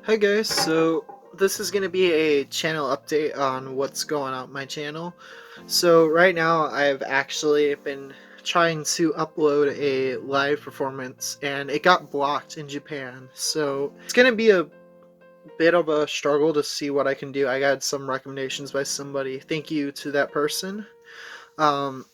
Hi guys, so this is going to be a channel update on what's going on my channel. So right now I've actually been trying to upload a live performance and it got blocked in Japan. So it's going to be a bit of a struggle to see what I can do. I got some recommendations by somebody. Thank you to that person. Um,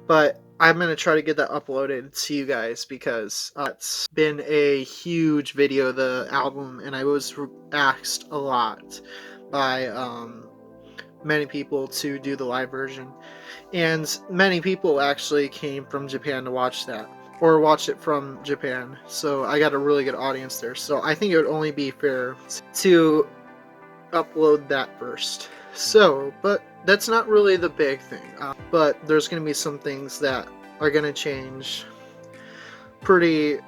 but I'm going to try to get that uploaded to you guys because it's been a huge video, the album, and I was asked a lot by many people to do the live version. And many people actually came from Japan to watch that, or watch it from Japan. So I got a really good audience there. So I think it would only be fair to upload that first. So, but that's not really the big thing. But there's going to be some things that are going to change pretty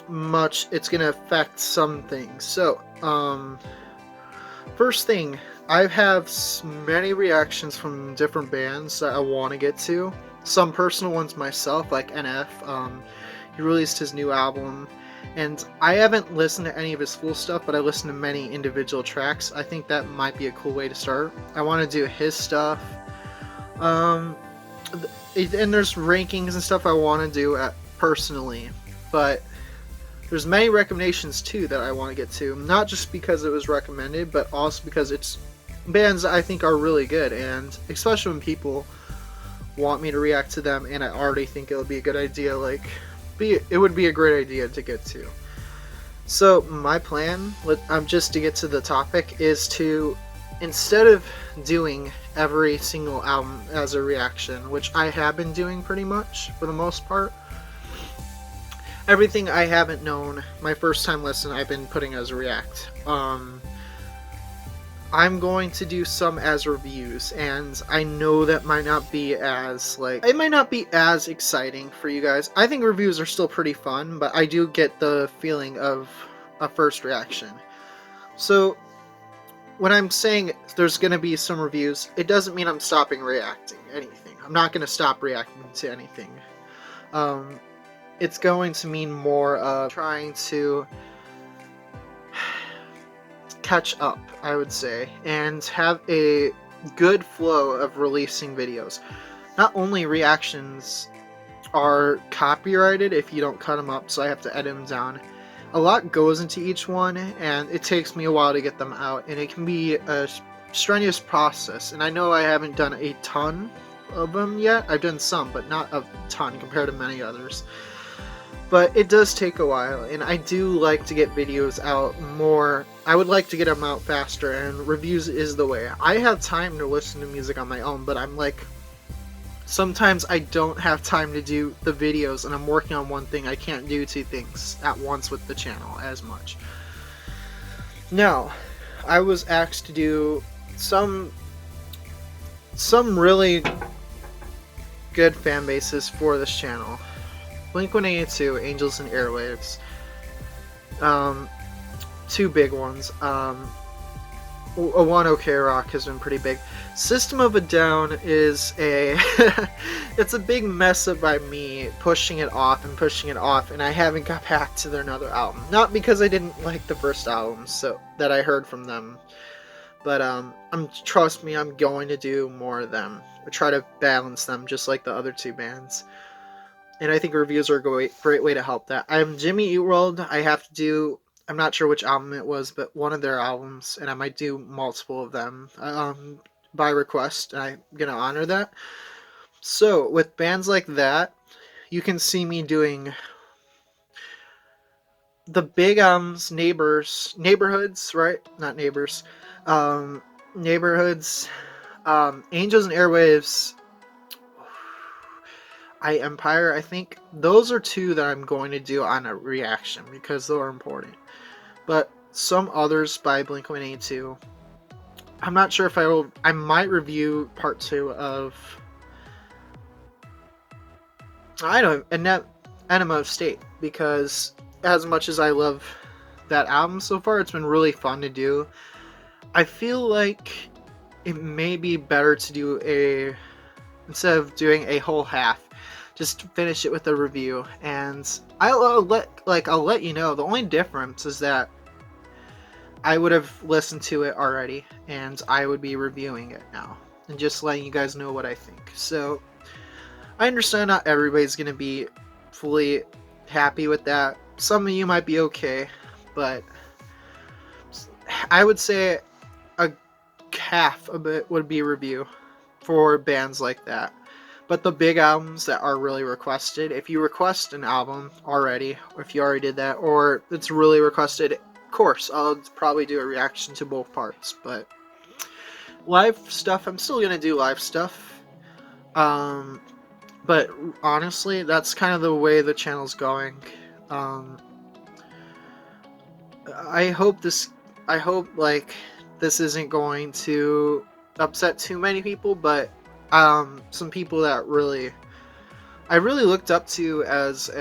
much. It's going to affect some things. So, first thing, I have many reactions from different bands that I want to get to. Some personal ones myself, like NF. He released his new album, and I haven't listened to any of his full stuff, but I listened to many individual tracks. I think that might be a cool way to start. I want to do his stuff. And there's rankings and stuff I want to do personally, but there's many recommendations too that I want to get to. Not just because it was recommended, but also because it's bands that I think are really good, and especially when people want me to react to them, and I already think it would be a good idea. It would be a great idea to get to. So my plan, just to get to the topic, is to, instead of doing every single album as a reaction, which I have been doing pretty much for the most part, everything I haven't known my first time listen I've been putting as a react. I'm going to do some as reviews, and I know that might not be as, it might not be as exciting for you guys. I think reviews are still pretty fun, but I do get the feeling of a first reaction. So, when I'm saying there's going to be some reviews, it doesn't mean I'm stopping reacting to anything. I'm not going to stop reacting to anything. It's going to mean more of trying to catch up, I would say, and have a good flow of releasing videos. Not only reactions are copyrighted if you don't cut them up, so I have to edit them down. A lot goes into each one, and it takes me a while to get them out, and it can be a strenuous process. And I know I haven't done a ton of them yet. I've done some, but not a ton compared to many others. But it does take a while, and I do like to get videos out more. I would like to get them out faster, and reviews is the way. I have time to listen to music on my own, but I'm like, sometimes I don't have time to do the videos, and I'm working on one thing. I can't do two things at once with the channel as much. Now, I was asked to do some really good fan bases for this channel. Blink-182, Angels and Airwaves. Two big ones. One OK Rock has been pretty big. System of a Down is it's a big mess up by me pushing it off, and I haven't got back to their another album. Not because I didn't like the first album that I heard from them, but trust me, I'm going to do more of them. I try to balance them just like the other two bands. And I think reviews are a great way to help that. I'm Jimmy Eat World. I'm not sure which album it was, but one of their albums, and I might do multiple of them by request, and I'm going to honor that. So, with bands like that, you can see me doing the big Neighborhoods, right? Not Neighbors. Neighborhoods, Angels and Airwaves, Empire. I think those are two that I'm going to do on a reaction because they're important. But some others by Blink-182, I'm not sure if I might review part 2 of, Enema of State, because as much as I love that album so far, it's been really fun to do. I feel like it may be better to do instead of doing a whole half, just finish it with a review. And I'll let you know, the only difference is that I would have listened to it already, and I would be reviewing it now and just letting you guys know what I think. So I understand not everybody's gonna be fully happy with that. Some of you might be okay, but I would say a half of it would be review for bands like that. But the big albums that are really requested, if you request an album already, or if you already did that, or it's really requested, of course, I'll probably do a reaction to both parts. But live stuff, I'm still gonna do live stuff. But honestly, that's kind of the way the channel's going. Um, I hope this, I hope like this isn't going to upset too many people, but some people that I really looked up to as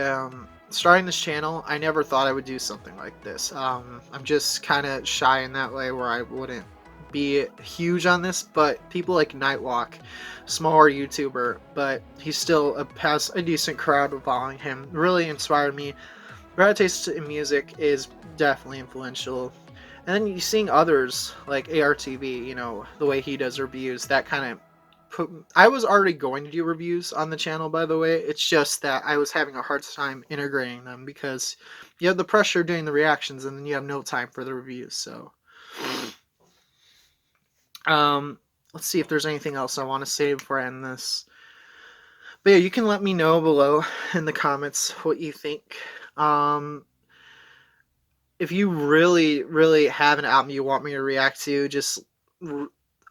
starting this channel. I never thought I would do something like this. I'm just kind of shy in that way where I wouldn't be huge on this, but people like Nightwalk, smaller YouTuber, but he still has a decent crowd following him, really inspired me. Bad taste in music is definitely influential. And then you seeing others like ARTV, you know, the way he does reviews, that kind of put. I was already going to do reviews on the channel, by the way. It's just that I was having a hard time integrating them because you have the pressure doing the reactions and then you have no time for the reviews. So, let's see if there's anything else I want to say before I end this. But yeah, you can let me know below in the comments what you think. If you really have an album you want me to react to, just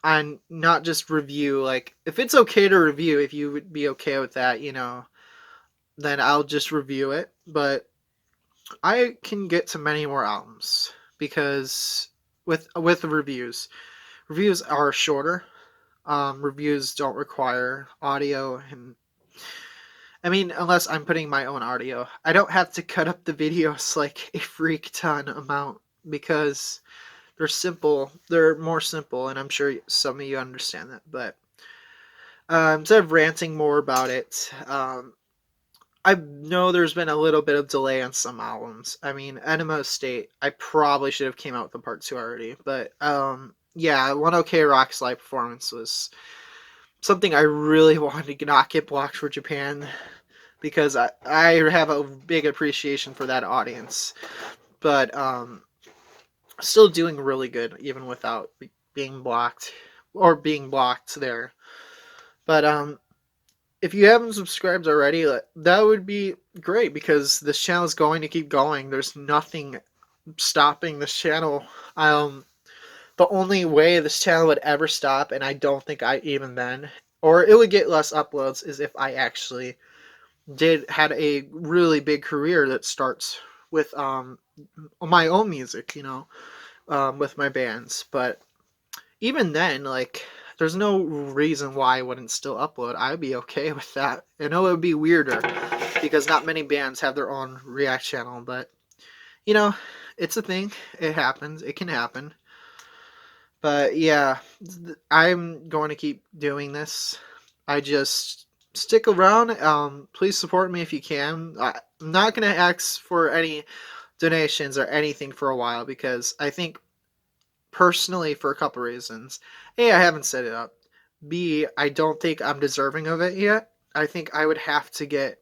on not just review, like if it's okay to review, if you would be okay with that, you know, then I'll just review it. But I can get to many more albums because with the reviews are shorter. Reviews don't require audio, and I mean, unless I'm putting my own audio, I don't have to cut up the videos like a freak ton amount because they're simple. They're more simple, and I'm sure some of you understand that. But instead of ranting more about it, I know there's been a little bit of delay on some albums. I mean, Enema State, I probably should have came out with a part 2 already. But yeah, One OK Rock's live performance was something I really wanted to not get blocked for Japan because I have a big appreciation for that audience. But still doing really good even without being blocked or being blocked there. But if you haven't subscribed already, that would be great because this channel is going to keep going. There's nothing stopping this channel. The only way this channel would ever stop, and I don't think I even then, or it would get less uploads, is if I actually had a really big career that starts with my own music, you know, with my bands. But even then, like, there's no reason why I wouldn't still upload. I'd be okay with that. I know it would be weirder because not many bands have their own React channel, but you know, it's a thing. It happens. It can happen. But yeah, I'm going to keep doing this. I just stick around. Please support me if you can. I'm not going to ask for any donations or anything for a while because I think personally, for a couple reasons. A, I haven't set it up. B, I don't think I'm deserving of it yet. I think I would have to get.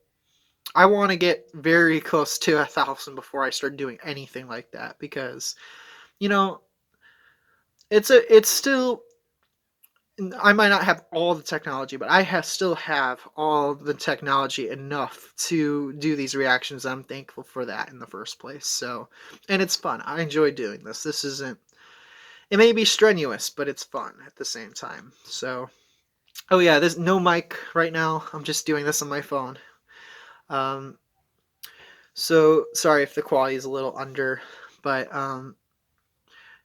I want to get very close to 1,000 before I start doing anything like that because, you know, it's still. I might not have all the technology, but I still have all the technology enough to do these reactions. I'm thankful for that in the first place. So, and it's fun. I enjoy doing this. This isn't. It may be strenuous, but it's fun at the same time. So, oh yeah, there's no mic right now. I'm just doing this on my phone. Um, so sorry if the quality is a little under, but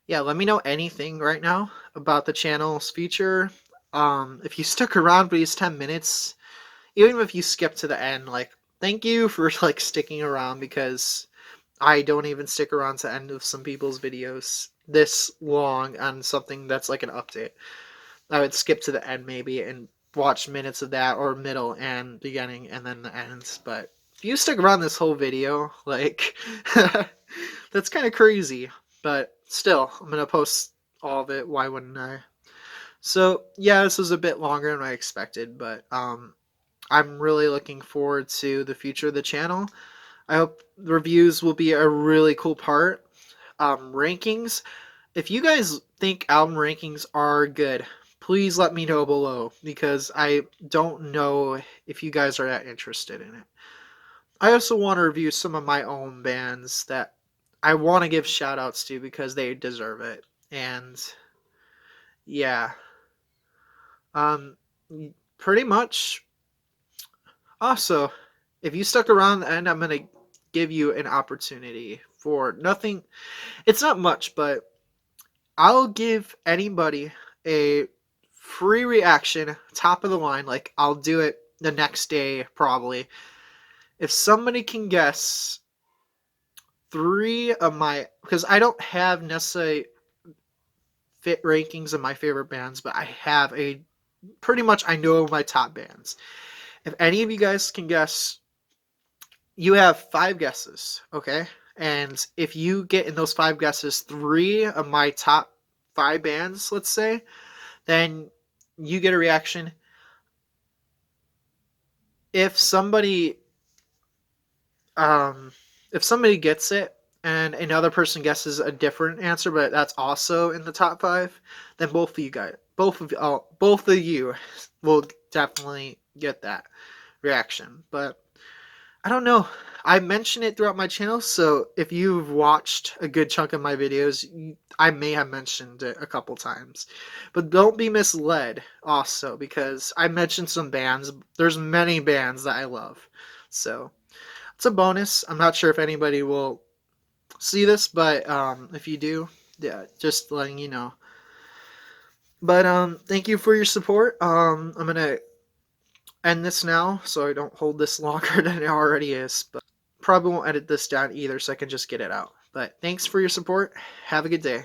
yeah, let me know anything right now about the channel's future. If you stuck around for these 10 minutes, even if you skip to the end, like, thank you for like sticking around because I don't even stick around to the end of some people's videos this long on something that's like an update. I would skip to the end maybe and watch minutes of that, or middle and beginning and then the ends. But if you stick around this whole video, like, that's kind of crazy. but still, I'm gonna post all of it. Why wouldn't I? So yeah, this was a bit longer than I expected, but I'm really looking forward to the future of the channel. I hope the reviews will be a really cool part. Rankings. If you guys think album rankings are good, please let me know below because I don't know if you guys are that interested in it. I also want to review some of my own bands that I want to give shout outs to because they deserve it. And yeah, um, pretty much. Also, if you stuck around the end, I'm going to give you an opportunity for nothing. It's not much, but I'll give anybody a free reaction, top of the line. Like, I'll do it the next day, probably. If somebody can guess three of my, because I don't have necessarily fit rankings of my favorite bands, but I have a pretty much I know my top bands. If any of you guys can guess, you have 5 guesses, okay? And if you get in those 5 guesses three of my top 5 bands, let's say, then you get a reaction. If somebody um if somebody gets it and another person guesses a different answer but that's also in the top 5, then both of you will definitely get that reaction. But I don't know, I mention it throughout my channel, so if you've watched a good chunk of my videos, I may have mentioned it a couple times. But don't be misled also, because I mentioned some bands. There's many bands that I love, so it's a bonus. I'm not sure if anybody will see this, but if you do, yeah, just letting you know. But thank you for your support. I'm gonna end this now so I don't hold this longer than it already is. But probably won't edit this down either, so I can just get it out. But thanks for your support. Have a good day.